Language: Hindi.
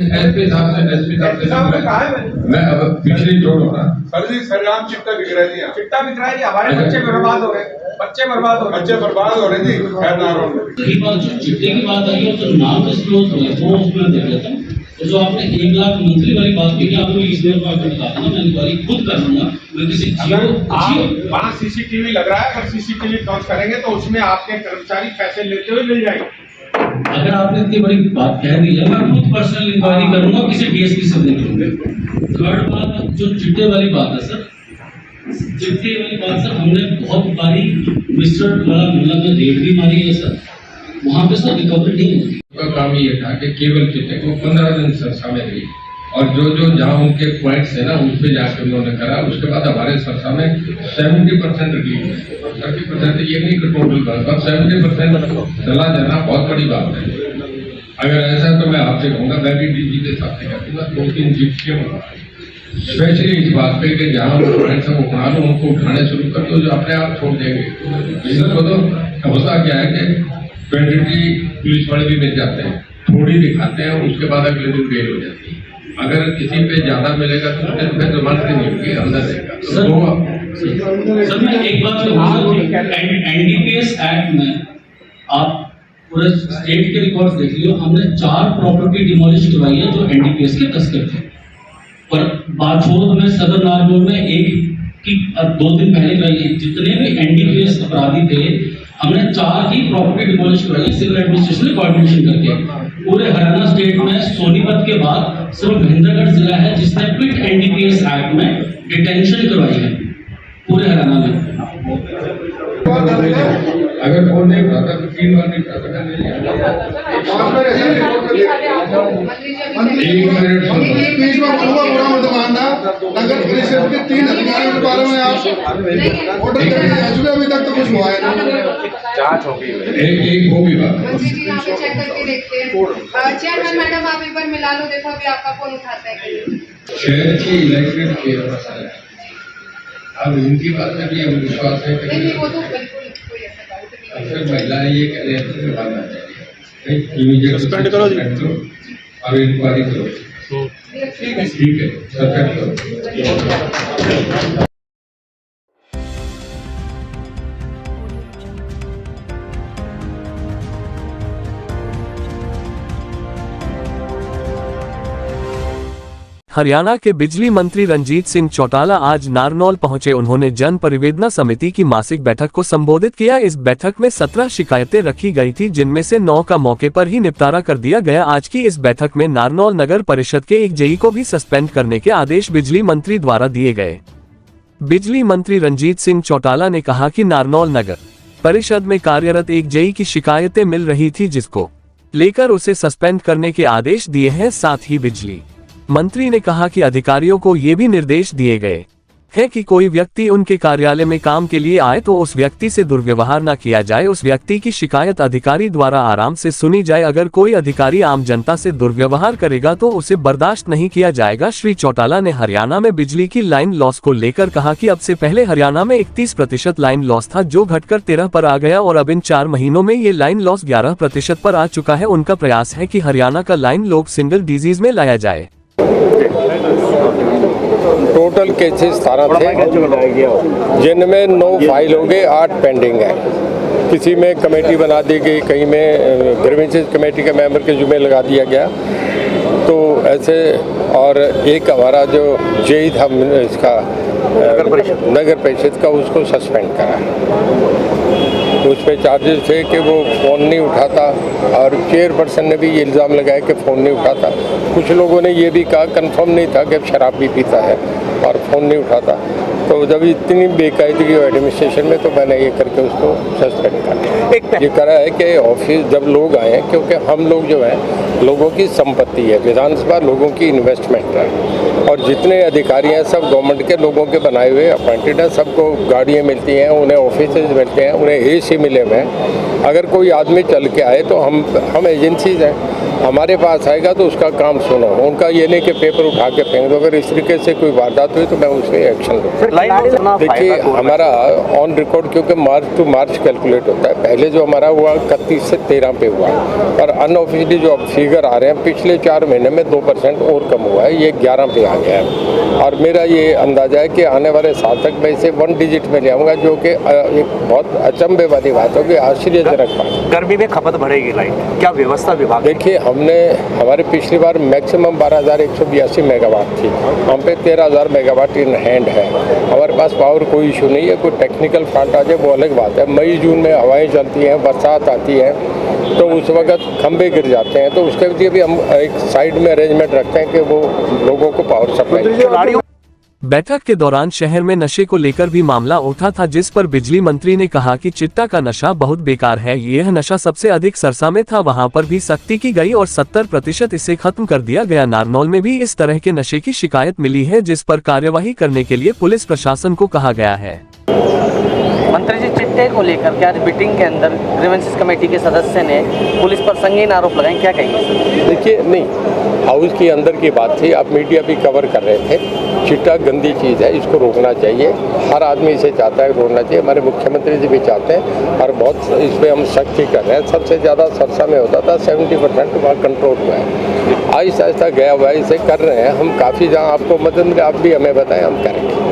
एसपी साहब से कहा है मैंने? मैं अब पिछली छोड़ो ना। सर जी सरेआम चिट्टा बिक रहे थे यहाँ। चिट्टा बिक रहा है जी, हमारे बच्चे बर्बाद हो रहे हैं, बच्चे बर्बाद हो रहे हैं। बच्चे बर्बाद हो रहे थे खैर ना रहा हूँ। रही बात जो चिट्टे की बात आई है तो नाम डिस्क्लोज हुए वो उसमें देख लेता हूँ। तो जो आपने 1 लाख मंथली वाली बात की आपको इसलिए बता था ना, मैं इंक्वायरी खुद कर लूंगा। मैं किसी अगर वहाँ सीसीटीवी लग रहा है, अगर सीसीटीवी टॉर्च करेंगे तो उसमें आपके कर्मचारी पैसे लेते हुए मिल जाएंगे। अगर आपने इतनी बड़ी बात कह दी है, मैं खुद पर्सनल इंक्वायरी करूंगा, किसी डीएसपी से देख लूंगे। थर्ड बात जो चिट्टे वाली बात है सर, चिट्टे वाली बात सर हमने बहुत बारी मिस्टर मतलब में रेड भी मारी है सर, वहाँ पे सर रिकवरी नहीं होती। उनका काम ये था कि केवल चिट्टे को 15 दिन सरसा में दी और जो जहाँ उनके पॉइंट्स है ना उस पर जाकर उन्होंने करा। उसके बाद हमारे सरसा में 70% रिलीज है। 30% ये नहीं कि टोटल बात, पर 70% चला जाना बहुत बड़ी बात है। अगर ऐसा तो मैं आपसे कहूँगा, मैं भी डीजी के साथ कहूँगा 2-3 जिप्सियाँ बनवा, स्पेशली इस बात पे कि जहाँ पॉइंट्स को उठा लो उनको उठाने शुरू कर दो, जो अपने आप छोड़ देंगे। इनको तो होता क्या है कि क्वांटिटी पुलिस वाले भी मिल जाते हैं, थोड़ी दिखाते हैं, उसके बाद अगले दिन बेल हो जाती है। अगर किसी पे ज्यादा मिलेगा तो फिर जमानत नहीं होगी, अंदर रहेगा। सर मैं एक बात कहूँगा, एनडीपीएस एक्ट में आप पूरे स्टेट के रिकॉर्ड देख लियो, हमने 4 प्रॉपर्टी डिमोलिश करवाई है जो एनडीपीएस के तस्कर थे। पर बात छोड़ो, हमें सदर नारनौल में एक की 2 दिन पहले कराई, जितने भी एनडीपीएस अपराधी थे हमने 4 ही प्रॉपर्टी डिमोलिश करवाई है सिविल एडमिनिस्ट्रेशन में कोऑर्डिनेशन करके। पूरे हरियाणा स्टेट में सोनीपत के बाद सिर्फ महेंद्रगढ़ जिला है जिसने क्विट एनडीपीएस एक्ट में डिटेंशन करवाई है पूरे हरियाणा में। अगर फोन नहीं उठाता तो 3 बार नहीं उठाता। नगर परिषद के 3 अधिकारियों के बारे में आप ऑर्डर करेंगे, अभी तक तो कुछ हुआ है एक वो भी बात मंत्री जी यहाँ पे चेक करके देखते हैं। चेयरमैन मैडम आप एक बार मिला लो, देखो अभी आपका फोन उठाता है। शहर की इलेक्ट्रिक की मसला है। अब इनकी बात में भी हमें विश्वास है नहीं वो तो बिल्कुल कोई ऐसा डाउट नहीं है। अक्सर महिलाएं ये कह रही हैं कि बनना चाहिए, इमीडिएट सस्पेंड करो और इंक्वायरी करो। ठीक है सस्पेंड करो। हरियाणा के बिजली मंत्री रंजीत सिंह चौटाला आज नारनौल पहुंचे। उन्होंने जन परिवेदना समिति की मासिक बैठक को संबोधित किया। इस बैठक में 17 शिकायतें रखी गई थी, जिनमें से 9 का मौके पर ही निपटारा कर दिया गया। आज की इस बैठक में नारनौल नगर परिषद के एक जेई को भी सस्पेंड करने के आदेश बिजली मंत्री द्वारा दिए गए। बिजली मंत्री रंजीत सिंह चौटाला ने कहा कि नारनौल नगर परिषद में कार्यरत एक जेई की शिकायतें मिल रही थी, जिसको लेकर उसे सस्पेंड करने के आदेश दिए हैं। साथ ही बिजली मंत्री ने कहा कि अधिकारियों को ये भी निर्देश दिए गए हैं कि कोई व्यक्ति उनके कार्यालय में काम के लिए आए तो उस व्यक्ति से दुर्व्यवहार न किया जाए। उस व्यक्ति की शिकायत अधिकारी द्वारा आराम से सुनी जाए। अगर कोई अधिकारी आम जनता से दुर्व्यवहार करेगा तो उसे बर्दाश्त नहीं किया जाएगा। श्री चौटाला ने हरियाणा में बिजली की लाइन लॉस को लेकर कहा कि अब से पहले हरियाणा में 31% लाइन लॉस था, जो घटकर 13 पर आ गया और अब इन 4 महीनों में ये लाइन लॉस 11% पर आ चुका है। उनका प्रयास है कि हरियाणा का लाइन लोग सिंगल डिजीज में लाया जाए। टोटल केसेस 17 थे, जिनमें 9 फाइल हो गए, 8 पेंडिंग है। किसी में कमेटी बना दी गई, कहीं में ग्रीवेंसेस कमेटी के मेंबर के जुम्मे लगा दिया गया, तो ऐसे। और एक हमारा जो जेई था इसका नगर परिषद का, उसको सस्पेंड करा। उस पर चार्जेस थे कि वो फ़ोन नहीं उठाता, और चेयरपर्सन ने भी ये इल्ज़ाम लगाया कि फ़ोन नहीं उठाता। कुछ लोगों ने ये भी कहा, कंफर्म नहीं था, कि शराब भी पीता है और फ़ोन नहीं उठाता। तो जब इतनी बेकायदगी हो एडमिनिस्ट्रेशन में, तो मैंने ये करके उसको सस्पेंड करा। ये करा है कि ऑफिस जब लोग आए, क्योंकि हम लोग जो है लोगों की संपत्ति है, विधानसभा लोगों की इन्वेस्टमेंट है, और जितने अधिकारी हैं सब गवर्नमेंट के लोगों के बनाए हुए अपॉइंटेड हैं। सबको गाड़ियाँ मिलती हैं, उन्हें ऑफिसेज मिलते हैं, उन्हें AC मिले हुए हैं। अगर कोई आदमी चल के आए तो हम एजेंसीज हैं, हमारे पास आएगा तो उसका काम सुनो। उनका ये नहीं कि पेपर उठा के फेंक दो। अगर इस तरीके से कोई वारदात हुई तो मैं उस पर एक्शन लूँगा। देखिए हमारा ऑन रिकॉर्ड, क्योंकि मार्च टू मार्च कैलकुलेट होता है। पहले जो हमारा हुआ 31 से 13 पे हुआ, और अनऑफिशियली जो अब फिगर फिगर आ रहे हैं, पिछले 4 महीने में 2% और कम हुआ है, ये 11 पे आ गया है। और मेरा ये अंदाजा है कि आने वाले साल तक मैं इसे 1 डिजिट में ले आऊँगा, जो कि एक बहुत अचंभे वाली बात होगी, आश्चर्यजनक बात। गर्मी में खपत बढ़ेगी लाइट, क्या व्यवस्था विभाग? देखिए, हमारे पिछली बार मैक्सिमम 12,182 मेगावाट थी, हम पे 13,000 मेगावाट इन हैंड है। हमारे पास पावर कोई इशू नहीं है, कोई टेक्निकल फॉल्ट आ जाए वो अलग बात है। मई जून में हवाएं चलती हैं, बरसात आती है, तो उस वक्त खंभे गिर जाते हैं, तो उसके लिए भी हम एक साइड में अरेंजमेंट रखते हैं कि वो लोगों को पावर सप्लाई। बैठक के दौरान शहर में नशे को लेकर भी मामला उठा था, जिस पर बिजली मंत्री ने कहा कि चिट्टा का नशा बहुत बेकार है, यह नशा सबसे अधिक सरसा में था, वहां पर भी सख्ती की गई और 70% इसे खत्म कर दिया गया। नारनौल में भी इस तरह के नशे की शिकायत मिली है, जिस पर कार्यवाही करने के लिए पुलिस प्रशासन को कहा गया है। मंत्री जी, चिट्टे को लेकर क्या मीटिंग के अंदर ग्रीवेंसेस कमेटी के सदस्य ने पुलिस पर संगीन आरोप लगाए, क्या कहेंगे? देखिए, नहीं, हाउस के अंदर की बात थी, आप मीडिया भी कवर कर रहे थे। चिट्टा गंदी चीज़ है, इसको रोकना चाहिए, हर आदमी इसे चाहता है, रोकना चाहिए। हमारे मुख्यमंत्री जी भी चाहते हैं और बहुत इस पर हम सख्ती कर रहे हैं। सबसे ज़्यादा सरसा में होता था, 70% वहाँ कंट्रोल हुआ है, आहिस्ता आहिस्ता गया हुआ है, इसे कर रहे हैं हम। काफ़ी जहाँ आपको मदद मिले आप भी हमें बताएं, हम करेंगे।